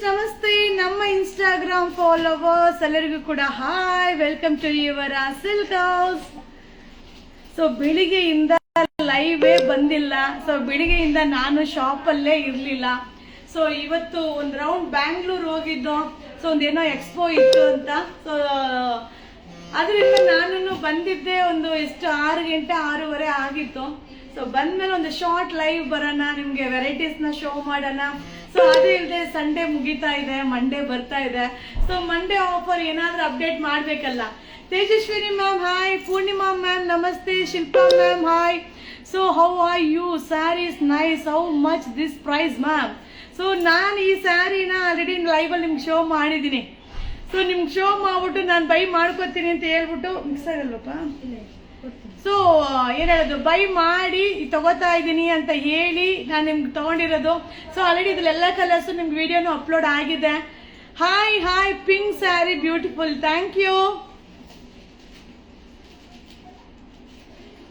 ನಮಸ್ತೆ ನಮ್ಮ Instagram followers ಎಲ್ಲರಿಗೂ ಕೂಡ hi, welcome to your silk house. So ಬೆಳಿಗ್ಗೆಯಿಂದ ಲೈವೇ ಬಂದಿಲ್ಲ. ಸೊ ಬೆಳಿಗ್ಗೆಯಿಂದ ನಾನು ಶಾಪಲ್ಲೇ ಇರಲಿಲ್ಲ. ಸೊ ಇವತ್ತು ಒಂದು ರೌಂಡ್ ಬ್ಯಾಂಗ್ಳೂರ್ ಹೋಗಿದ್ದು. ಸೊ ಒಂದೇನೋ ಎಕ್ಸ್ಪೋ ಇತ್ತು ಅಂತ. ಸೊ ಅದರಿಂದ ನಾನು ಬಂದಿದ್ದೆ ಒಂದು ಎಷ್ಟು 6 ಗಂಟೆ 6:30 ಆಗಿತ್ತು. ಸೊ ಬಂದ್ಮೇಲೆ ಒಂದು ಶಾರ್ಟ್ ಲೈವ್ ಬರೋಣ, ನಿಮ್ಗೆ ವೆರೈಟೀಸ್ನ ಶೋ ಮಾಡೋಣ. ಸೊ ಅದೇ ಇಲ್ಲದೆ ಸಂಡೇ ಮುಗಿತಾ ಇದೆ, ಮಂಡೇ ಬರ್ತಾ ಇದೆ. ಸೊ ಮಂಡೇ ಆಫರ್ ಏನಾದ್ರೂ ಅಪ್ಡೇಟ್ ಮಾಡ್ಬೇಕಲ್ಲ. Tejaswini ma'am hi, Poornima ma'am ನಮಸ್ತೆ, Shilpa ma'am hi. So how are you? Sari is nice, how much this price ma'am? So ನಾನು ಈ ಸ್ಯಾರಿನ ಆಲ್ರೆಡಿ ಲೈವಲ್ಲಿ ನಿಮ್ಗೆ ಶೋ ಮಾಡಿದ್ದೀನಿ. ಸೊ ನಿಮ್ಗೆ ಶೋ ಮಾಡ್ಬಿಟ್ಟು ನಾನು ಬೈ ಮಾಡ್ಕೊತೀನಿ ಅಂತ ಹೇಳ್ಬಿಟ್ಟು ಮಿಕ್ಸ್ ಆಗಲ್ವಪ್ಪ. ಸೊ ಏನ್ ಹೇಳೋದು, ಬೈ ಮಾಡಿ ತಗೋತಾ ಇದ್ದೀನಿ ಅಂತ ಹೇಳಿ ನಾನು ನಿಮ್ಗೆ ತಗೊಂಡಿರೋದು. ಸೊ ಆಲ್ರೆಡಿ ಇದ್ರಲ್ಲೆಲ್ಲ ಕಲರ್ಸ್ ನಿಮ್ಗೆ ವಿಡಿಯೋನು ಅಪ್ಲೋಡ್ ಆಗಿದೆ. Hi hi, pink sari beautiful, thank you.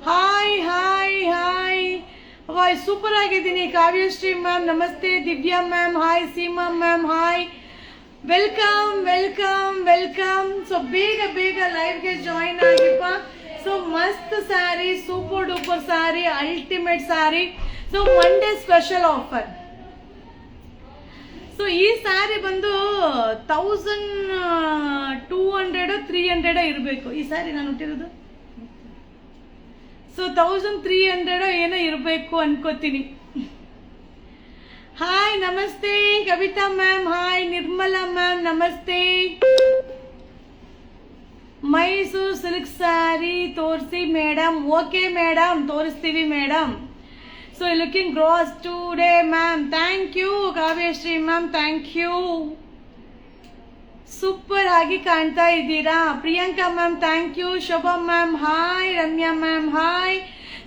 Hi hi hi hi, super ಆಗಿದ್ದೀನಿ. ಕಾವ್ಯಶ್ರೀ ಮ್ಯಾಮ್ ನಮಸ್ತೆ, Divya ma'am hi, Seema ma'am hi, welcome welcome welcome. So ಬೇಗ ಬೇಗ ಲೈವ್ಗೆ ಜಾಯಿನ್ ಆಗಿಪ್ಪ. ಸೊ ಮಸ್ತ್ sari, super duper sari, ultimate sari. So Monday special offer. So ಈ sari ಬಂದು 1200 300 ಇರಬೇಕು. ಈ ಸ್ಯಾರಿ ನಾನು ಹುಟ್ಟಿರೋದು ಸೊ 1300 ಏನೋ ಇರಬೇಕು ಅನ್ಕೋತೀನಿ. ಹಾಯ್ ನಮಸ್ತೆ Kavita ma'am hi, Nirmala ma'am ನಮಸ್ತೆ. ಮೈಸೂರು ಸಿಲ್ಕ್ ಸ್ಯಾರಿ ತೋರಿಸಿ ಮೇಡಮ್. ಓಕೆ ಮೇಡಮ್, ತೋರಿಸ್ತೀವಿ madam. So looking gorgeous today ma'am, thank you. Kavyashri ma'am thank you, super ಆಗಿ ಕಾಣ್ತಾ ಇದ್ದೀರಾ. Priyanka ma'am thank you. Shobha ma'am hi, Ramya ma'am hi.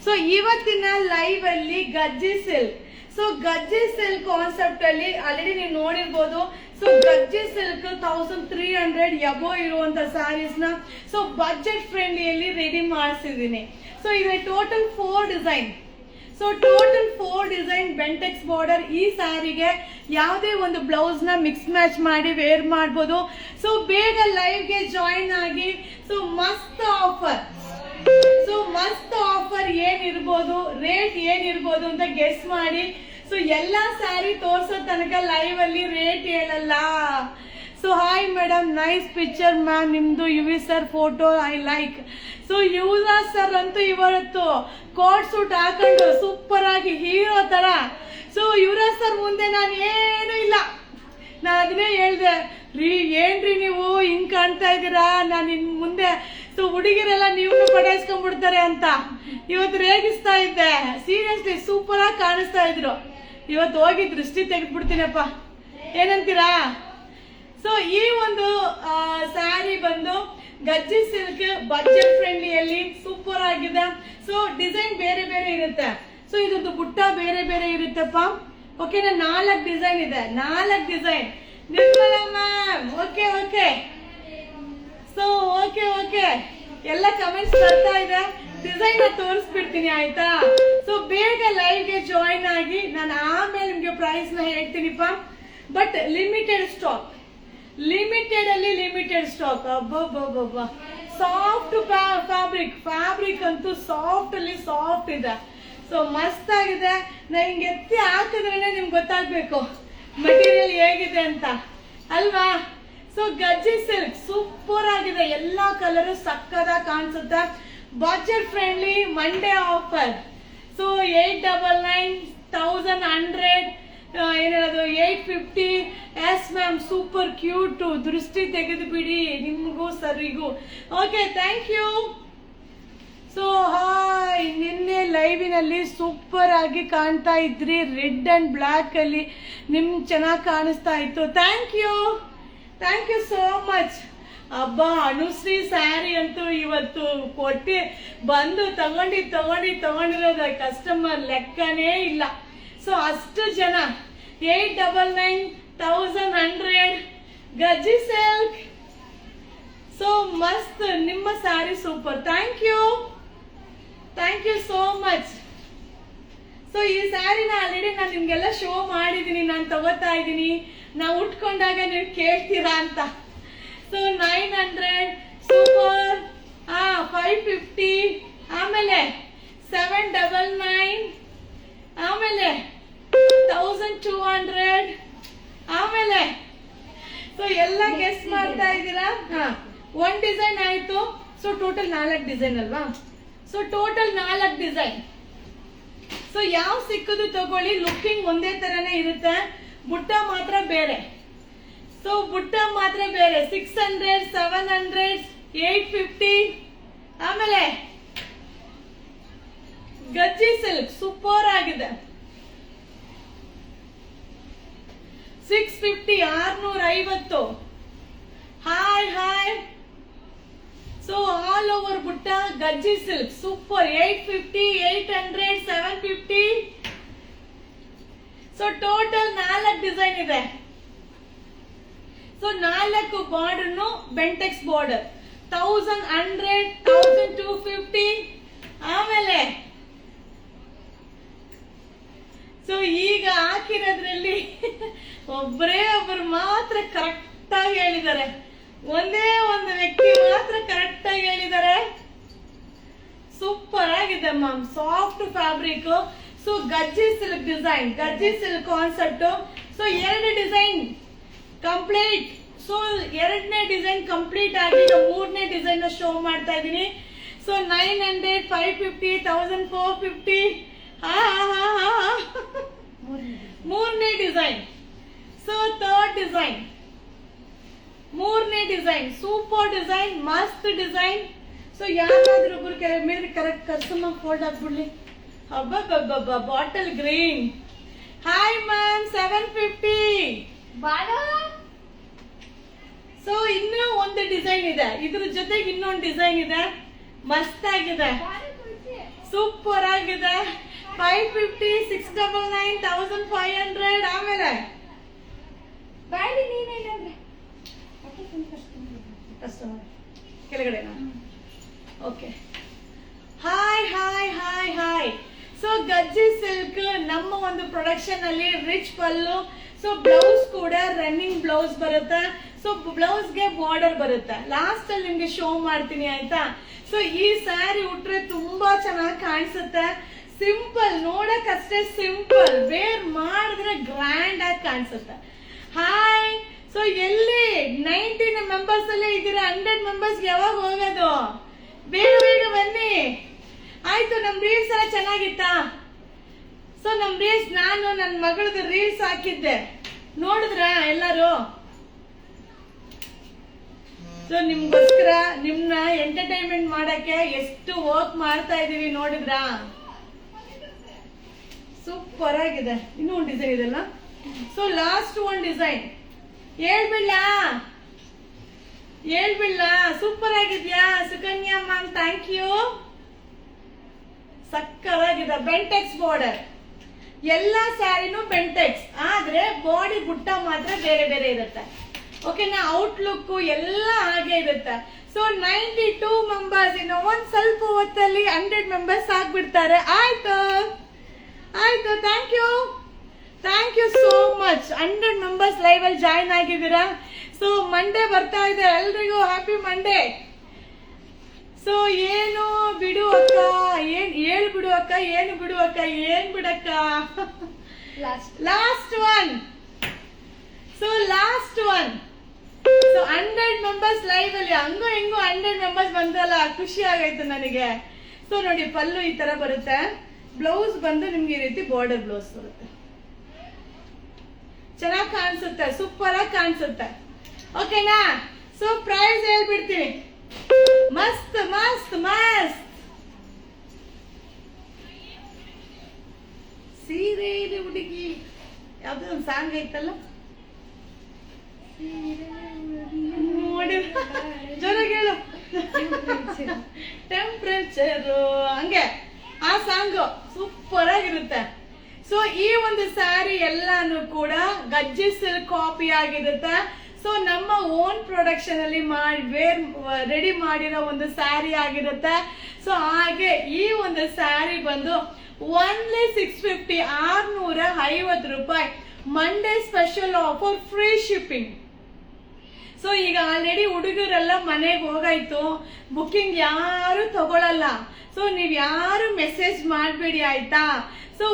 So ಇವತ್ತಿನ ಲೈವ್ ಅಲ್ಲಿ Gajji silk. So ಗಜ್ಜಿ silk concept ಅಲ್ಲಿ already ನೀವು ನೋಡಿರ್ಬೋದು. ಸೊ ಗಜ್ಜಿ ಸಿಲ್ಕ್ 1300 ಎಬೋ ಇರುವಂತ ಸ್ಯಾರೀಸ್ ನ ಸೊ ಬಜೆಟ್ ಫ್ರೆಂಡ್ಲಿಯಲ್ಲಿ ರೆಡಿ ಮಾಡಿಸಿದೀನಿ. ಸೊ ಇದು total 4 design. So total 4 design Bentex border. ಈ ಸ್ಯಾರಿಗೆ ಯಾವುದೇ ಒಂದು ಬ್ಲೌಸ್ ನ ಮಿಕ್ಸ್ ಮ್ಯಾಚ್ ಮಾಡಿ ವೇರ್ ಮಾಡಬಹುದು. ಸೊ ಬೇಗ ಲೈವ್ಗೆ ಜಾಯಿನ್ ಆಗಿ. ಸೊ ಮಸ್ತ್ ಆಫರ್. ಸೊ ಮಸ್ತ್ ಆಫರ್ ಏನಿರ್ಬೋದು, ರೇಟ್ ಏನಿರ್ಬೋದು ಅಂತ ಗೆಸ್ ಮಾಡಿ. ಸೊ ಎಲ್ಲಾ ಸ್ಯಾರಿ ತೋರ್ಸೋ ತನಕ ಲೈವ್ ಅಲ್ಲಿ ರೇಟ್ ಹೇಳಲ್ಲ. So hi madam, nice picture ma'am ನಿಮ್ದು. Yuvi sir photo I like. So Yuvraj sir ಅಂತೂ ಇವತ್ತು ಕೋಟ್ ಸೂಟ್ ಹಾಕೊಂಡು ಸೂಪರ್ ಆಗಿ ಹೀರೋ ತರ. ಸೊ ಯುವರಾಜ್ ಸರ್ ಮುಂದೆ ನಾನು ಏನು ಇಲ್ಲ, ನಾನು ಅದನ್ನೇ ಹೇಳ್ದೆ ರೀ, ಏನ್ರಿ ನೀವು ಹಿಂಗ್ ಕಾಣ್ತಾ ಇದ್ದೀರಾ, ನಾನು ಇನ್ ಮುಂದೆ ಸೊ ಹುಡುಗಿರೆಲ್ಲ ನೀವು ಪಟಾಯಿಸ್ಕೊಂಡ್ಬಿಡ್ತಾರೆ ಅಂತ ಇವತ್ತು ರೇಗಿಸ್ತಾ ಇದ್ದೆ. ಸೀರಿಯಸ್ಲಿ ಸೂಪರ್ ಆಗಿ ಕಾಣಿಸ್ತಾ ಇದ್ರು. ಇವತ್ತು ಹೋಗಿ ದೃಷ್ಟಿ ತೆಗೆದ್ಬಿಡ್ತೀನಪ್ಪ, ಏನಂತೀರಾ? ಸೊ ಈ ಒಂದು ಸ್ಯಾರಿ ಬಂದು ಗಜ್ಜಿ ಸಿಲ್ಕ್ ಬಜೆಟ್ ಫ್ರೆಂಡ್ಲಿಯಲ್ಲಿ ಸೂಪರ್ ಆಗಿದೆ. ಸೊ ಡಿಸೈನ್ ಬೇರೆ ಬೇರೆ ಇರುತ್ತೆ. ಸೊ ಇದ್ರದ್ದು ಬುಟ್ಟ ಬೇರೆ ಬೇರೆ ಇರುತ್ತಪ್ಪ. ಓಕೆನಾ? 4 ಡಿಸೈನ್ ಇದೆ, 4 design. Nirmala ma'am okay okay. So okay okay, ಎಲ್ಲ ಕಮೆಂಟ್ಸ್ ಬರ್ತಾ ಇದೆ. ಡಿಸೈನ್ ತೋರಿಸ್ಬಿಡ್ತೀನಿ ಆಯ್ತಾ? ಸೊ ಬೇಗ ಲೈವ್ಗೆ ಜಾಯಿನ್ ಆಗಿ. ನಾನು ಆಮೇಲೆ ನಿಮ್ಗೆ ಪ್ರೈಸ್ ನ ಹೇಳ್ತೀನಿಪ್ಪ. ಬಟ್ ಲಿಮಿಟೆಡ್ ಸ್ಟಾಕ್, ಲಿಮಿಟೆಡ್ ಅಲ್ಲಿ ಲಿಮಿಟೆಡ್ ಸ್ಟಾಕ್. ಅಬ್ಬಬ್ಬಬ್ಬ, ಸಾಫ್ಟ್ ಫ್ಯಾಬ್ರಿಕ್ ಅಂತೂ ಸಾಫ್ಟ್ ಅಲ್ಲಿ ಸಾಫ್ಟ್ ಇದೆ. ಸೊ ಮಸ್ತ್ ಆಗಿದೆ. ನಾ ಹಿಂಗೆ ಎತ್ತಿ ಹಾಕಿದ್ರೇನೆ ನಿಮ್ಗೆ ಗೊತ್ತಾಗ್ಬೇಕು ಮೆಟೀರಿಯಲ್ ಹೇಗಿದೆ ಅಂತ ಅಲ್ವಾ? ಸೊ ಗಜ್ಜಿ ಸಿಲ್ಕ್ ಸೂಪರ್ ಆಗಿದೆ. ಎಲ್ಲಾ ಕಲರ್ ಸಕ್ಕದಾಗಿ ಕಾಣಿಸುತ್ತೆ. Budget friendly Monday offer. So 899 1100 ಏನೇಳೋದು 850. Yes ma'am super cute. ದೃಷ್ಟಿ ತೆಗೆದು ಬಿಡಿ ನಿಮ್ಗೂ ಸರಿಗೂ. Okay thank you. So hi, ನಿನ್ನೆ ಲೈವಿನಲ್ಲಿ ಸೂಪರ್ ಆಗಿ ಕಾಣ್ತಾ ಇದ್ರಿ. ರೆಡ್ ಅಂಡ್ ಬ್ಲಾಕ್ ಅಲ್ಲಿ ನಿಮ್ಗೆ ಚೆನ್ನಾಗಿ ಕಾಣಿಸ್ತಾ ಇತ್ತು. Thank you so much. ಅಬ್ಬಾ, ಅನುಶ್ರೀ ಸ್ಯಾರಿ ಅಂತೂ ಇವತ್ತು ಕೊಟ್ಟಿ ಬಂದು ತಗೊಂಡಿರೋದ ಕಸ್ಟಮರ್ ಲೆಕ್ಕನೇ ಇಲ್ಲ. ಸೊ ಅಷ್ಟು ಜನ. 899 1100 ಗಜ್ಜಿ ಸಿಲ್ಕ್. ಸೊ ಮಸ್ತ್, ನಿಮ್ಮ sari super. Thank you so much. So ಈ ಸ್ಯಾರಿನ ಆಲ್ರೆಡಿ ನಾನು ನಿಮ್ಗೆಲ್ಲ ಶೋ ಮಾಡಿದೀನಿ, ನಾನು ತಗೋತಾ ಇದ್ದೀನಿ, ನಾವು ಉಟ್ಕೊಂಡಾಗ ನೀವು ಕೇಳ್ತೀರಾ ಅಂತ. ಸೊ 900 ಸೂಪರ್, 550, ಆಮೇಲೆ 799, ಆಮೇಲೆ 1200, ಆಮೇಲೆ ಸೊ ಎಲ್ಲ ಗೆಸ್ ಮಾಡ್ತಾ ಇದ್ದೀರಾ. ಒಂದ್ ಡಿಸೈನ್ ಆಯ್ತು. ಸೊ ಟೋಟಲ್ 4 ಡಿಸೈನ್ ಅಲ್ವಾ? So total 4 design. ಸೊ ಯಾವ ಸಿಕ್ಕದು ತಗೊಳ್ಳಿ, ಲುಕಿಂಗ್ ಒಂದೇ ತರನೇ ಇರುತ್ತೆ, ಬುಟ್ಟ ಮಾತ್ರ ಬೇರೆ. ಸೊ ಬುಟ್ಟ ಮಾತ್ರ ಬೇರೆ. 600, 700, 850, ಆಮೇಲೆ ಗಜ್ಜಿ ಸಿಲ್ಕ್ ಸೂಪರ್ ಆಗಿದೆ 650, 650. Hi hi. So all over ಬುಟ್ಟ gajji silk super 850, 800, 750. So total 4 design ಇದೆ. ಸೊ 4 ಬಾರ್ಡರ್ ಬೆಂಟೆಕ್ಸ್ ಬಾರ್ಡರ್ 1100, 1250, ಆಮೇಲೆ ಸೊ ಈಗ ಹಾಕಿರೋದ್ರಲ್ಲಿ ಒಬ್ರು ಮಾತ್ರ ಕರೆಕ್ಟ್ ಆಗಿ ಹೇಳಿದ್ದಾರೆ, ಒಂದೇ ಒಂದು ವ್ಯಕ್ತಿ ಮಾತ್ರ ಕರೆಕ್ಟ್ ಆಗಿ ಹೇಳಿದ್ದಾರೆ. ಸೂಪರ್ ಆಗಿದೆ ma'am, soft fabric. So ಗಜ್ಜಿ silk design, gajji silk concept. So 2 design complete. So 2ನೇ ಡಿಸೈನ್ ಕಂಪ್ಲೀಟ್ ಆಗಿ ಈಗ 3ನೇ ಡಿಸೈನ್ ಶೋ ಮಾಡ್ತಾ ಇದೀನಿ. ಸೊ 900, 550, 1450. 3ನೇ ಡಿಸೈನ್. ಸೊ 3rd ಡಿಸೈನ್, 3ನೇ ಡಿಸೈನ್ ಸೂಪರ್ ಡಿಸೈನ್, ಮಸ್ತ್ ಡಿಸೈನ್. ಸೊ ಯಾರಾದ್ರೂ ಒಬ್ರು ಮೇಲೆ ಕರೆಕ್ಟ್ ಕರ್ಸಮ್ಮ ಫೋಲ್ಡ್ ಹಾಕ್ಬಿಡ್ಲಿ. ಹಬ್ಬ bottle green. Hi ma'am 750. So ಇನ್ನೂ ಒಂದು ಡಿಸೈನ್ ಇದೆ, ಇದ್ರ ಜೊತೆಗೆ ಇನ್ನೊಂದು ಡಿಸೈನ್ ಇದೆ, ಮಸ್ತ್ ಆಗಿದೆ, ಸೂಪರ್ ಆಗಿದೆ. 550, 699, 1500, ಆಮೇಲೆ ಕೆಳಗಡೆ. Okay, hi hi hi hi. So ಗಜ್ಜಿ silk ನಮ್ಮ ಒಂದು ಪ್ರೊಡಕ್ಷನ್ ಅಲ್ಲಿ ರಿಚ್ ಪಲ್ಲು. ಸೊ ಬ್ಲೌಸ್ ಕೂಡ ರನ್ನಿಂಗ್ ಬ್ಲೌಸ್ ಬರುತ್ತೆ. ಸೊ ಬ್ಲೌಸ್ಗೆ ಬಾರ್ಡರ್ ಬರುತ್ತೆ. ಲಾಸ್ಟ್ ಅಲ್ಲಿ ನಿಮ್ಗೆ ಶೋ ಮಾಡ್ತೀನಿ ಆಯ್ತಾ. ಸೊ ಈ ಸ್ಯಾರಿ ಉಟ್ರೆ ತುಂಬಾ ಚೆನ್ನಾಗಿ ಕಾಣಿಸುತ್ತೆ. ಸಿಂಪಲ್, ನೋಡಕ್ಕಷ್ಟೇ ಸಿಂಪಲ್, ವೇರ್ ಮಾಡಿದ್ರೆ ಗ್ರ್ಯಾಂಡ್ ಆಗಿ ಕಾಣಿಸುತ್ತೆ. ಹಾಯ್. ಸೊ ಎಲ್ಲಿ 19 ಮೆಂಬರ್ಸ್ ಅಲ್ಲೇ ಇದ್ದೀರಾ, 100 ಮೆಂಬರ್ಸ್ ಯಾವಾಗ ಹೋಗೋದು? ಬೇಗ ಬೇಗ ಬನ್ನಿ ಆಯ್ತು. ನಮ್ ರೀಲ್ಸ್ ಎಲ್ಲ ಚೆನ್ನಾಗಿತ್ತಾ? ಸೊ ನಮ್ ರೀಲ್ಸ್, ನಾನು ನನ್ನ ಮಗಳದ್ದು ರೀಲ್ಸ್ ಹಾಕಿದ್ದೆ, ನೋಡಿದ್ರ ಎಲ್ಲರೂ? ಸೊ ನಿಮ್ಗೋಸ್ಕರ, ನಿಮ್ನ ಎಂಟರ್ಟೈನ್ಮೆಂಟ್ ಮಾಡಕ್ಕೆ ಎಷ್ಟು ವರ್ಕ್ ಮಾಡ್ತಾ ಇದೀವಿ ನೋಡಿದ್ರಾ? ಸೂಪರ್ ಆಗಿದೆ. ಇನ್ನೂ ಒಂದು ಡಿಸೈನ್ ಇದೆಲ್ಲ. ಸೊ ಲಾಸ್ಟ್ ಒಂದು ಡಿಸೈನ್ ಹೇಳ್ಬಿಡ್ಲ? ಸೂಪರ್ ಆಗಿದ್ಯಾ ಸುಕನ್ಯಾ ಮ್ಯಾಮ್? Thank you. ಸಕ್ಕತ್ತಾಗಿದೆ. ಬೆಂಟೆಕ್ಸ್ ಬಾರ್ಡರ್, ಎಲ್ಲಾ ಸ್ಯಾರಿನೂ ಬೆಂಟೆಕ್ಸ್, ಆದ್ರೆ ಬಾಡಿ ಬುಟ್ಟ ಮಾತ್ರ ಬೇರೆ ಬೇರೆ ಇರುತ್ತೆ. ಓಕೆನಾ? ಔಟ್ಲುಕ್ ಎಲ್ಲ ಹಾಗೆ ಇರುತ್ತೆ. ಸೊ 92 ಮೆಂಬರ್ಸ್, ಇನ್ನು ಒಂದ್ ಸ್ವಲ್ಪ ಹೊತ್ತಲ್ಲಿ 100 ಮೆಂಬರ್ಸ್ ಆಗ್ಬಿಡ್ತಾರೆ. ಆಯ್ತು ಆಯ್ತು. Thank you so much. 100 members live ಅಲ್ಲಿ ಜಾಯಿನ್ ಆಗಿದ್ದೀರಾ. ಸೊ ಮಂಡೇ ಬರ್ತಾ ಇದೆ, ಎಲ್ರಿಗೂ ಹ್ಯಾಪಿ ಮಂಡೇ. ಸೊ ಏನು ಬಿಡು ಅಕ್ಕ, ಏನ್ ಬಿಡು ಅಕ್ಕ, ಏನು ಬಿಡು ಅಕ್ಕ, ಏನ್ ಬಿಡಕ್ಕ. Last one. So last one. So 100 members live ಅಲ್ಲಿ, ಹಂಗೋ ಹಿಂಗೋ 100 ಮೆಂಬರ್ಸ್ ಬಂದಲ್ಲ, ಖುಷಿ ಆಗಾಯ್ತು ನನಗೆ. ಸೊ ನೋಡಿ, ಪಲ್ಲು ಈ ತರ ಬರುತ್ತೆ, ಬ್ಲೌಸ್ ಬಂದು ನಿಮ್ಗೆ ಈ ರೀತಿ ಬಾರ್ಡರ್ ಬ್ಲೌಸ್ ಬರುತ್ತೆ. ಚೆನ್ನಾಗಿ ಕಾಣಿಸುತ್ತೆ, ಸೂಪರ್ ಆಗಿ ಕಾಣಿಸುತ್ತೆ. ಓಕೆನಾ? ಸೊ ಪ್ರೈಸ್ ಹೇಳ್ಬಿಡ್ತೀನಿ. ಮಸ್ತ್ ಮಸ್ತ್ ಮಸ್ತ್ ಸೀರೆ ಇದೆ ಹುಡುಗಿ. ಯಾವ್ದು ಒಂದು ಸಾಂಗ್ ಐತಲ್ಲ, ನೋಡಿ ಜೋರಾಗಿ ಹೇಳು. ಟೆಂಪ್ರೇಚರ್, ಹಂಗೆ ಆ ಸಾಂಗ್ ಸೂಪರ್ ಆಗಿರುತ್ತೆ. ಸೊ ಈ ಒಂದು ಸ್ಯಾರಿ ಎಲ್ಲಾನು ಕೂಡ ಗಜ್ಜಿ ಸಿಲ್ಕ್ ಕಾಪಿ ಆಗಿರುತ್ತೆ. ಸೊ ನಮ್ಮ ಓನ್ ಪ್ರೊಡಕ್ಷನ್ ಅಲ್ಲಿ ರೆಡಿ ಮಾಡಿರೋ ಒಂದು ಸ್ಯಾರಿ ಆಗಿರುತ್ತೆ. ಸೊ ಹಾಗೆ ಈ ಒಂದು ಸ್ಯಾರಿ ಬಂದು ಓನ್ಲಿ 650 650 ರೂಪಾಯಿ. Monday special offer, free shipping. So ಈಗ ಆಲ್ರೆಡಿ ಹುಡುಗರೆಲ್ಲ ಮನೆಗೆ ಹೋಗಾಯ್ತು, ಬುಕ್ಕಿಂಗ್ ಯಾರು ತಗೊಳಲ್ಲ. ಸೊ ನೀವ್ ಯಾರು ಮೆಸೇಜ್ ಮಾಡಬೇಡಿ ಆಯ್ತಾ. ಸೊ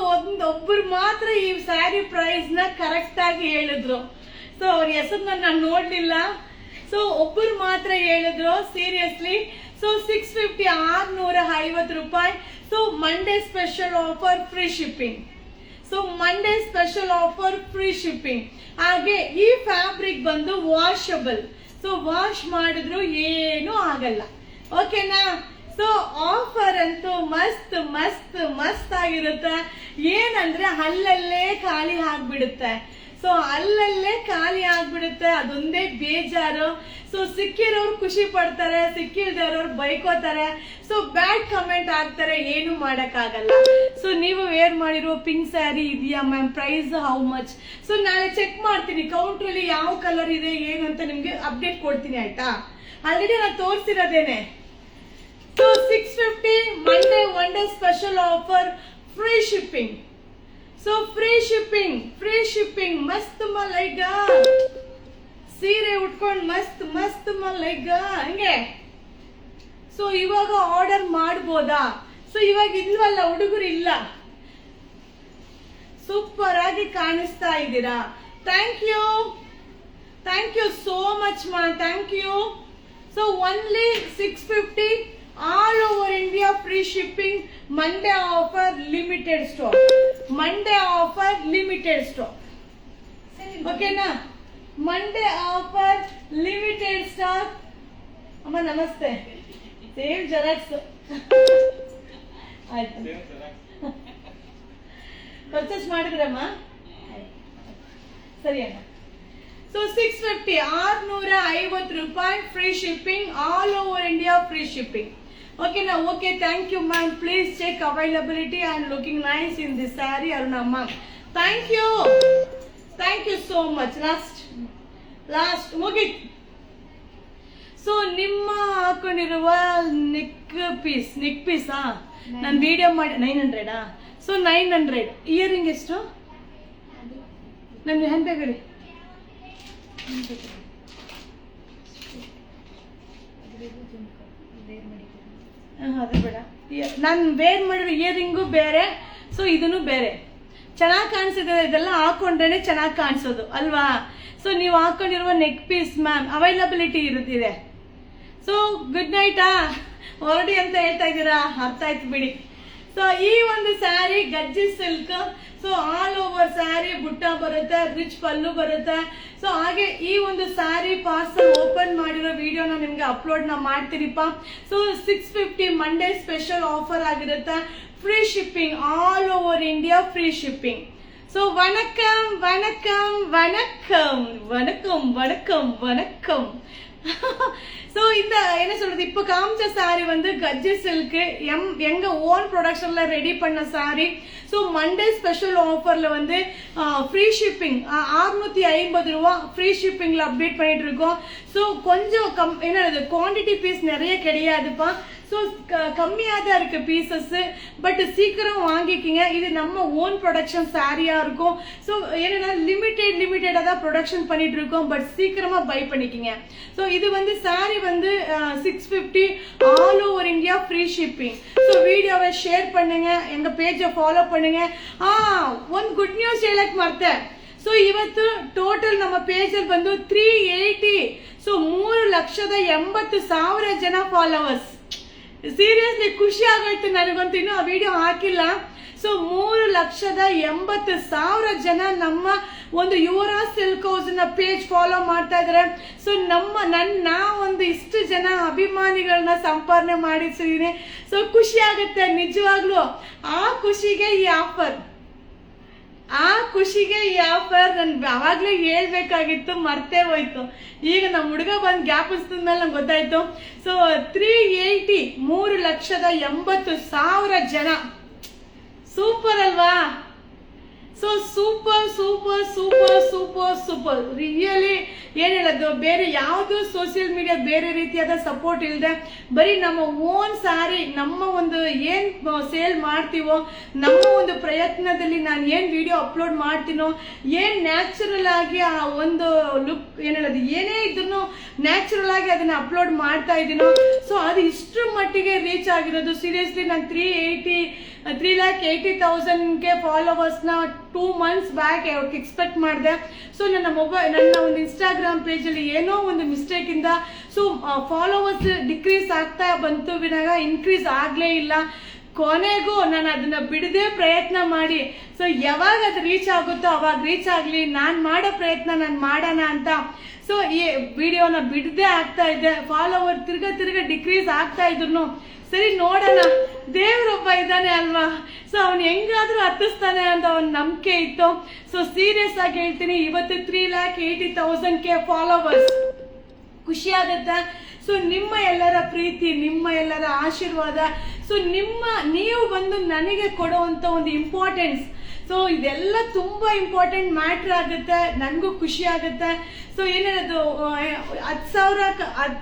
ಒಬ್ರು ಮಾತ್ರ ಈ ಸ್ಯಾರಿ ಪ್ರೈಸ್ ನ ಕರೆಕ್ಟ್ ಆಗಿ ಹೇಳಿದ್ರು. ಸೊ ಅವ್ರ ಹೆಸರನ್ನ ನಾನು ನೋಡ್ಲಿಲ್ಲ. ಸೊ ಒಬ್ಬರು ಮಾತ್ರ ಹೇಳಿದ್ರು, ಸೀರಿಯಸ್ಲಿ. ಸೊ 650 650 ರೂಪಾಯಿ. So Monday special offer, free shipping. So Monday special offer, free shipping. ಹಾಗೆ ಈ ಫ್ಯಾಬ್ರಿಕ್ ಬಂದು ವಾಷಬಲ್. ಸೊ ವಾಶ್ ಮಾಡಿದ್ರು ಏನು ಆಗಲ್ಲ, ಓಕೆನಾ. ಸೊ ಆಫರ್ ಅಂತೂ ಮಸ್ತ್ ಮಸ್ತ್ ಮಸ್ತ್ ಆಗಿರುತ್ತೆ. ಏನಂದ್ರೆ ಅಲ್ಲಲ್ಲೇ ಖಾಲಿ ಆಗ್ಬಿಡುತ್ತೆ. ಸೊ ಅಲ್ಲಲ್ಲೇ ಖಾಲಿ ಆಗ್ಬಿಡುತ್ತೆ, ಅದೊಂದೇ ಬೇಜಾರು. ಸೊ ಸಿಕ್ಕಿರೋರು ಖುಷಿ ಪಡ್ತಾರೆ, ಸಿಕ್ಕಿಲ್ದವ್ರು ಬೈಕೋತಾರೆ. ಸೊ ಬ್ಯಾಡ್ ಕಮೆಂಟ್ ಆಗ್ತಾರೆ, ಏನು ಮಾಡಕ್ ಆಗಲ್ಲ. ಸೊ ನೀವು ವೇರ್ ಮಾಡಿರೋ ಪಿಂಕ್ ಸ್ಯಾರಿ ಇದೆಯಾ ma'am, price how much? So ನಾಳೆ ಚೆಕ್ ಮಾಡ್ತೀನಿ ಕೌಂಟರ್ ಅಲ್ಲಿ ಯಾವ ಕಲರ್ ಇದೆ ಏನು ಅಂತ ನಿಮ್ಗೆ ಅಪ್ಡೇಟ್ ಕೊಡ್ತೀನಿ ಆಯ್ತಾ. ಆಲ್ರೆಡಿ ನಾನು ತೋರಿಸಿರೋದೇನೆ. So 650 Monday one day special offer, free shipping. So free shipping ಮಸ್ತ್ ಮಲೈಗ ಸೀರೆ ಉಟ್ಕೊಂಡ್ ಮಸ್ತ್ ಮಸ್ತ್ ಮಲೈಗ ಹಂಗೆ. ಸೊ ಇವಾಗ ಆರ್ಡರ್ ಮಾಡ್ಬೋದಾ? ಸೊ ಇವಾಗ ಇಲ್ವಲ್ಲ, ಹುಡುಗರು ಇಲ್ಲ. ಸೂಪರ್ ಆಗಿ ಕಾಣಿಸ್ತಾ ಇದ್ದೀರಾ. ಥ್ಯಾಂಕ್ ಯು ಸೋ ಮಚ್ ಮಾ, thank you. So only 650 all over India, free shipping. Monday offer, limited stock. Monday offer, limited stock, ಓಕೆನಾ. Monday offer, limited stock. ಅಮ್ಮ ನಮಸ್ತೆ. ಸೇಮ್ ಜೆರಾಕ್ಸ್ ಆಯ್ತು, ಪರ್ಚೇಸ್ ಮಾಡಿದ್ರಮ್ಮ? ಸರಿ ಅಣ್ಣ. ಸೊ 650 650 ರೂಪಾಯಿ, free shipping, all over India, free shipping. ಓಕೆನಾ. Okay, thank you ma'am. Please check availability and looking nice in this sari Aruna ma'am. Thank you so much. Last ಮುಗಿತ್. So ನಿಮ್ಮ ಹಾಕೊಂಡಿರುವ neck piece ನಾನು video ಮಾಡಿ 900. So 900. Earring ಎಷ್ಟು? ನನ್ನ hand bag ಹೇಳಿ. ಅದು ಬೇಡ, ನಾನು ವೇರ್ ಮಾಡಿರೋ ಇಯರಿಂಗು ಬೇರೆ. ಸೊ ಇದನ್ನು ಬೇರೆ. ಚೆನ್ನಾಗಿ ಕಾಣಿಸಿದೆ, ಇದೆಲ್ಲ ಹಾಕೊಂಡ್ರೇನೆ ಚೆನ್ನಾಗಿ ಕಾಣಿಸೋದು ಅಲ್ವಾ. ಸೊ ನೀವು ಹಾಕೊಂಡಿರುವ ನೆಕ್ ಪೀಸ್ ಮ್ಯಾಮ್ ಅವೈಲಬಿಲಿಟಿ ಇರುತ್ತಿದೆ. ಸೊ ಗುಡ್ ನೈಟಾ, ಹೊರಡಿ ಅಂತ ಹೇಳ್ತಾ ಇದ್ದೀರಾ, ಅರ್ಥ ಆಯ್ತು ಬಿಡಿ. ಸೊ ಈ ಒಂದು sari gajji silk. So all over sari ಬುಟ್ಟ ಬರುತ್ತೆ, ರಿಚ್ ಪಲ್ಲು ಬರುತ್ತೆ. ಸೊ ಹಾಗೆ ಈ ಒಂದು ಸ್ಯಾರಿ ಪಾರ್ಸಲ್ ಓಪನ್ ಮಾಡಿರೋ ವಿಡಿಯೋನ ನಿಮ್ಗೆ ಅಪ್ಲೋಡ್ ಮಾಡ್ತೀನಿಪ್ಪ. ಸೊ 650 ಮಂಡೇ ಸ್ಪೆಷಲ್ ಆಫರ್ ಆಗಿರುತ್ತೆ, free shipping, all over India, free shipping. So ವಣಕಂ ವಣಕಂ ವಣಕಂ ವಣಕಂ ವಣಕಂ ವಣಕಂ. ஸோ இந்த என்ன சொல்றது, இப்போ காமிச்ச சாரி வந்து கஜ்ஜி சில்க்கு எங்க ஓன் ப்ரொடக்ஷன்ல ரெடி பண்ண சாரி. ஸோ மண்டே ஸ்பெஷல் ஆஃபர்ல வந்து ஃப்ரீ ஷிப்பிங் 650 ரூபா ஃப்ரீ ஷிப்பிங்ல அப்டேட் பண்ணிட்டு இருக்கோம். ஸோ கொஞ்சம் என்ன குவான்டிட்டி பீஸ் நிறைய கிடையாதுப்பா. ஸோ கம்மியாக தான் இருக்கு பீசஸ், பட் சீக்கிரம் வாங்கிக்கிங்க. இது நம்ம ஓன் ப்ரொடக்ஷன் சாரியா இருக்கும். ஸோ என்னன்னா லிமிட்டடாக தான் ப்ரொடக்ஷன் பண்ணிட்டு இருக்கோம், பட் சீக்கிரமா பை பண்ணிக்கிங்க. ஸோ இது வந்து சாரி வந்து 650 all over India free shipping. So வீடியோவை ஷேர் பண்ணுங்க, எங்க பேஜை ஃபாலೋ பண்ணுங்க. ಒಂದು ಗುಡ್ ನ್ಯೂಸ್ ಹೇಳಕ್ ಮರ್ತೆ. ಸೊ ಇವತ್ತು ಟೋಟಲ್ ನಮ್ಮ ಪೇಜಲ್ಲಿ ಬಂದು 380. ಸೊ 3,80,000 ಜನ ಫಾಲೋವರ್ಸ್. ಸೀರಿಯಸ್ಲಿ ಖುಷಿ ಆಗೋಯ್ತು ನನಗಂತೂ, ಇನ್ನೂ ಆ ವಿಡಿಯೋ ಹಾಕಿಲ್ಲ. ಸೊ 3,80,000 ಜನ ನಮ್ಮ ಒಂದು ಯುವರಾಜ್ ಸಿಲ್ಕ್ ಹೌಸ್ ನ ಪೇಜ್ ಫಾಲೋ ಮಾಡ್ತಾ ಇದಾರೆ. ಸೊ ನಾ ಒಂದು ಇಷ್ಟು ಜನ ಅಭಿಮಾನಿಗಳನ್ನ ಸಂಪಾದನೆ ಮಾಡಿಸಿದೀನಿ. ಸೊ ಖುಷಿ ಆಗುತ್ತೆ ನಿಜವಾಗ್ಲು. ಆ ಖುಷಿಗೆ ಈ ಆಫರ್ ನನ್ ಅವಾಗ್ಲೇ ಹೇಳ್ಬೇಕಾಗಿತ್ತು, ಮರ್ತೇ ಹೋಯ್ತು. ಈಗ ನಮ್ಮ ಹುಡುಗ ಬಂದ್ ಗ್ಯಾಪ್ ಮೇಲೆ ನಂಗೆ ಗೊತ್ತಾಯ್ತು. ಸೊ 380 3,80,000 ಜನ. ಸೂಪರ್ ಅಲ್ವಾ? So super super super super super really ಏನ್ ಹೇಳೋದು, ಬೇರೆ ಯಾವುದು ಸೋಷಿಯಲ್ ಮೀಡಿಯಾ ಬೇರೆ ರೀತಿಯಾದ ಸಪೋರ್ಟ್ ಇಲ್ಲದೆ ಬರೀ ನಮ್ಮ ಓನ್ ಸ್ಯಾರಿ ನಮ್ಮ ಒಂದು ಏನ್ ಸೇಲ್ ಮಾಡ್ತೀವೋ ನಮ್ಮ ಒಂದು ಪ್ರಯತ್ನದಲ್ಲಿ ನಾನು ಏನ್ ವಿಡಿಯೋ ಅಪ್ಲೋಡ್ ಮಾಡ್ತೀನೋ ಏನ್ ನ್ಯಾಚುರಲ್ ಆಗಿ ಆ ಒಂದು ಲುಕ್ ಏನ್ ಹೇಳೋದು ಏನೇ ಇದ್ರೂ ನ್ಯಾಚುರಲ್ ಆಗಿ ಅದನ್ನ ಅಪ್ಲೋಡ್ ಮಾಡ್ತಾ ಇದ್ದೀನೋ, ಸೊ ಅದು ಇಷ್ಟರ ಮಟ್ಟಿಗೆ ರೀಚ್ ಆಗಿರೋದು. ಸೀರಿಯಸ್ಲಿ ನಾನು 3,80,000 ಫಾಲೋವರ್ಸ್ನ 2 months ಬ್ಯಾಕ್ ಎಕ್ಸ್ಪೆಕ್ಟ್ ಮಾಡಿದೆ. ಸೊ ನನ್ನ ಒಂದು ಇನ್ಸ್ಟಾಗ್ರಾಮ್ ಪೇಜಲ್ಲಿ ಏನೋ ಒಂದು ಮಿಸ್ಟೇಕ್ ಇಂದ ಸೊ ಫಾಲೋವರ್ಸ್ ಡಿಕ್ರೀಸ್ ಆಗ್ತಾ ಬಂತು ವಿನಾಗ ಇನ್ಕ್ರೀಸ್ ಆಗ್ಲೇ ಇಲ್ಲ. ಕೊನೆಗೂ ನಾನು ಅದನ್ನ ಬಿಡದೆ ಪ್ರಯತ್ನ ಮಾಡಿ ಸೊ ಯಾವಾಗ ಅದು ರೀಚ್ ಆಗುತ್ತೋ ಅವಾಗ ರೀಚ್ ಆಗ್ಲಿ, ನಾನು ಮಾಡೋ ಪ್ರಯತ್ನ ನಾನು ಮಾಡೋಣ ಅಂತ ಸೊ ಈ ವಿಡಿಯೋನ ಬಿಡದೆ ಆಗ್ತಾ ಇದ್ದೆ. ಫಾಲೋವರ್ ತಿರ್ಗಾ ಡಿಕ್ರೀಸ್ ಆಗ್ತಾ ಇದ್ರು ಸರಿ ನೋಡೋಣ, ದೇವ್ರೊಬ್ಬ ಇದ್ದಾನೆ ಅಲ್ವಾ, ಸೊ ಅವ್ನು ಹೆಂಗಾದ್ರೂ ಹತ್ತಿಸ್ತಾನೆ ಅಂತ ಒಂದು ನಂಬಿಕೆ ಇತ್ತು. ಸೊ ಸೀರಿಯಸ್ ಆಗಿ ಹೇಳ್ತೀನಿ, ಇವತ್ತು 3,80,000 ಫಾಲೋವರ್ಸ್ ಖುಷಿ ಆಗುತ್ತೆ. ಸೊ ನಿಮ್ಮ ಎಲ್ಲರ ಪ್ರೀತಿ, ನಿಮ್ಮ ಎಲ್ಲರ ಆಶೀರ್ವಾದ, ಸೊ ನೀವು ಬಂದು ನನಗೆ ಕೊಡುವಂತ ಒಂದು ಇಂಪಾರ್ಟೆನ್ಸ್, ಸೊ ಇದೆಲ್ಲ ತುಂಬಾ ಇಂಪಾರ್ಟೆಂಟ್ ಮ್ಯಾಟ್ರ್ ಆಗುತ್ತೆ. ನನಗೂ ಖುಷಿ ಆಗುತ್ತೆ. ಸೊ ಏನೇನದು 10,000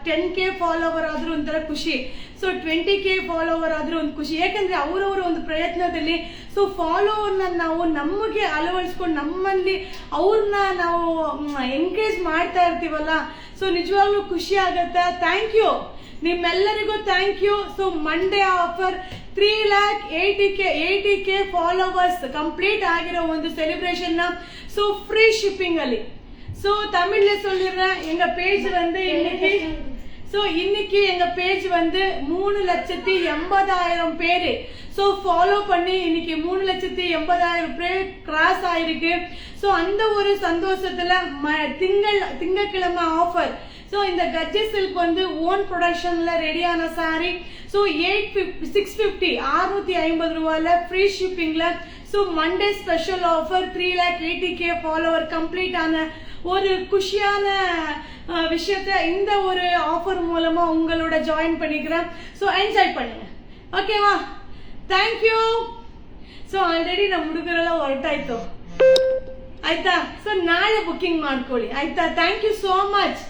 10K ಫಾಲೋವರ್ ಆದ್ರೂ ಒಂಥರ ಖುಷಿ, ಸೊ 20K ಫಾಲೋವರ್ ಆದ್ರೂ ಒಂದು ಖುಷಿ. ಯಾಕಂದ್ರೆ ಅವರವರ ಒಂದು ಪ್ರಯತ್ನದಲ್ಲಿ ಸೊ ಫಾಲೋವರ್ನ ನಾವು ನಮಗೆ ಅಳವಡಿಸ್ಕೊಂಡು ನಮ್ಮಲ್ಲಿ ಅವ್ರನ್ನ ನಾವು ಎಂಕರೇಜ್ ಮಾಡ್ತಾ ಇರ್ತೀವಲ್ಲ, ಸೊ ನಿಜವಾಗ್ಲೂ ಖುಷಿ ಆಗತ್ತೆ. ಥ್ಯಾಂಕ್ ಯು ನಿಮ್ಮೆಲ್ಲರಿಗೂ, thank you. So Monday offer 3,80,000 followers complete ಆಗಿರೋ ಒಂದು ಸೆಲೆಬ್ರೇಷನ್ ನ ಸೊ ಫ್ರೀ ಶಿಪ್ಪಿಂಗ್ ಅಲ್ಲಿ. ஸோ தமிழ்ல சொல்லிடுறேன், எங்க பேஜ் வந்து இன்னைக்கு எங்க பேஜ் வந்து 3,80,000 பேரு ஸோ ஃபாலோ பண்ணி இன்னைக்கு 3,80,000 பேர் கிராஸ் ஆயிருக்கு. ஸோ அந்த ஒரு சந்தோஷத்துல திங்கட்கிழமை ஆஃபர். ஸோ இந்த கஜ்ஜி சில்க் வந்து ஓன் ப்ரொடக்ஷன்ல ரெடியான சாரி. ஸோ 650 ரூபாயில ஃப்ரீ ஷிப்பிங்ல. So Monday special offer 3,80,000 follower complete ஆன ஒரு குஷியான விஷயத்த இந்த ஒரு ஆஃபர் மூலமா உங்களோட ஜாயின் பண்ணிக்கிறேன். ஸோ என்ஜாய் பண்ணுங்க, ಓಕೆವಾ? Thank you. ಸೊ ಆಲ್ರೆಡಿ ನಮ್ಮ ಹುಡುಗರೆಲ್ಲ ಹೊರಟಾಯ್ತು ಆಯ್ತಾ. ಸೊ ನಾಳೆ ಬುಕ್ಕಿಂಗ್ ಮಾಡ್ಕೊಳ್ಳಿ ಆಯ್ತಾ. Thank you so much.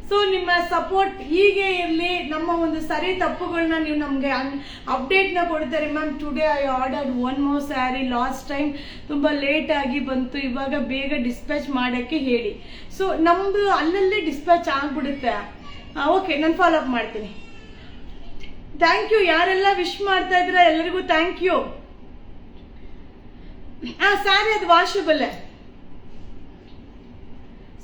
So ನಿಮ್ಮ ಸಪೋರ್ಟ್ ಹೀಗೆ ಇರಲಿ. ನಮ್ಮ ಒಂದು ಸರಿ ತಪ್ಪುಗಳನ್ನ ನೀವು ನಮಗೆ ಅಪ್ಡೇಟ್ ನ ಕೊಡ್ತಾರೆ. Ma'am today I ordered 1 more sari, last time ತುಂಬಾ ಲೇಟ್ ಆಗಿ ಬಂತು, ಇವಾಗ ಬೇಗ ಡಿಸ್ಪ್ಯಾಚ್ ಮಾಡಕ್ಕೆ ಹೇಳಿ. ಸೊ ನಮ್ದು ಅಲ್ಲಲ್ಲೇ ಡಿಸ್ಪ್ಯಾಚ್ ಆಗ್ಬಿಡುತ್ತೆ. ಓಕೆ, ನಾನು ಫಾಲೋ ಅಪ್ ಮಾಡ್ತೀನಿ. Thank you. ಯಾರೆಲ್ಲ ವಿಶ್ ಮಾಡ್ತಾ ಇದ್ರ ಎಲ್ಲರಿಗೂ ಥ್ಯಾಂಕ್ ಯು. ಸ್ಯಾರಿ ಅದು ವಾಷಬಲ್.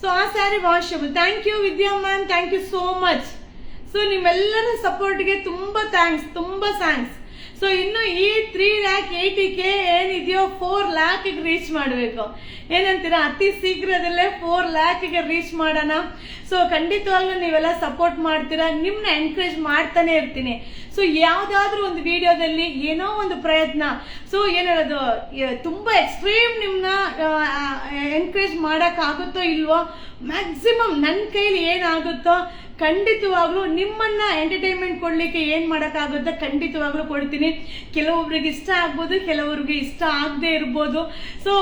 ಸೊ ಆ sari washable. Thank you Vidya ma'am, thank you so much. So ನಿಮ್ಮೆಲ್ಲರ ಸಪೋರ್ಟ್ಗೆ ತುಂಬಾ ಥ್ಯಾಂಕ್ಸ್. ಸೊ ಇನ್ನು ಈ 3,80,000 ಏನಿದೆಯೋ 4 lakh ರೀಚ್ ಮಾಡಬೇಕು. ಏನಂತೀರಾ? ಅತಿ ಶೀಘ್ರದಲ್ಲೇ 4 lakh ರೀಚ್ ಮಾಡೋಣ. ಸೊ ಖಂಡಿತವಾಗ್ಲೂ ನೀವೆಲ್ಲ ಸಪೋರ್ಟ್ ಮಾಡ್ತೀರಾ, ನಿಮ್ನ ಎನ್ಕರೇಜ್ ಮಾಡ್ತಾನೆ ಇರ್ತೀನಿ. ಸೊ ಯಾವ್ದಾದ್ರು ಒಂದು ವಿಡಿಯೋದಲ್ಲಿ ಏನೋ ಒಂದು ಪ್ರಯತ್ನ, ಸೊ ಏನ್ ಹೇಳೋದು, ತುಂಬಾ ಎಕ್ಸ್ಟ್ರೀಮ್ ನಿಮ್ನ ಎನ್ಕರೇಜ್ ಮಾಡಕ್ ಆಗುತ್ತೋ ಇಲ್ವೋ, ಮ್ಯಾಕ್ಸಿಮಮ್ ನನ್ನ ಕೈಲಿ ಏನಾಗುತ್ತೋ ಖಂಡಿತವಾಗ್ಲೂ ನಿಮ್ಮನ್ನ ಎಂಟರ್ಟೈನ್ಮೆಂಟ್ ಕೊಡ್ಲಿಕ್ಕೆ ಏನ್ ಮಾಡಕ್ಕಾಗುತ್ತೋ ಖಂಡಿತವಾಗ್ಲೂ ಕೊಡ್ತೀನಿ. ಕೆಲವೊಬ್ರಿಗೆ ಇಷ್ಟ ಆಗ್ಬೋದು, ಕೆಲವರಿಗೆ ಇಷ್ಟ ಆಗದೆ ಇರ್ಬೋದು. ಸೊ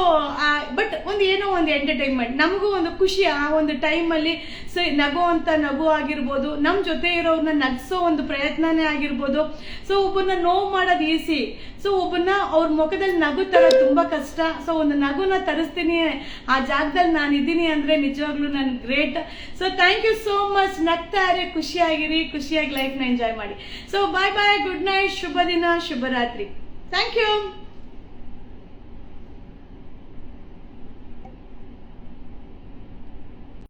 ಬಟ್ ಏನೋ ಒಂದು ಎಂಟರ್ಟೈನ್ಮೆಂಟ್, ನಮಗೂ ಒಂದು ಖುಷಿ ಆ ಒಂದು ಟೈಮಲ್ಲಿ. ಸೊ ನಗುವಂತ ನಗು ಆಗಿರ್ಬೋದು, ನಮ್ ಜೊತೆ ಇರೋರ್ನ ನಗ್ಸೋ ಒಂದು ಪ್ರಯತ್ನನೇ ಆಗಿರ್ಬೋದು. ಸೊ ಒಬ್ಬನ ನೋವು ಮಾಡೋದು ಈಸಿ, ಸೊ ಒಬ್ಬನ ಅವ್ರ ಮುಖದಲ್ಲಿ ನಗು ತರ ತುಂಬಾ ಕಷ್ಟ. ಸೊ ಒಂದು ನಗುನ ತರಿಸ್ತೀನಿ, ಆ ಜಾಗದಲ್ಲಿ ನಾನು ಇದ್ದೀನಿ ಅಂದ್ರೆ ನಿಜವಾಗ್ಲೂ ನನ್ great. So thank you so much. ನಗ್ತಾ ಇರಿ, ಖುಷಿಯಾಗಿರಿ, ಖುಷಿಯಾಗಿ ಲೈಫ್ ನ ಎಂಜಾಯ್ ಮಾಡಿ. So bye bye, good night, ಶುಭ ದಿನ, ಶುಭರಾತ್ರಿ. Thank you.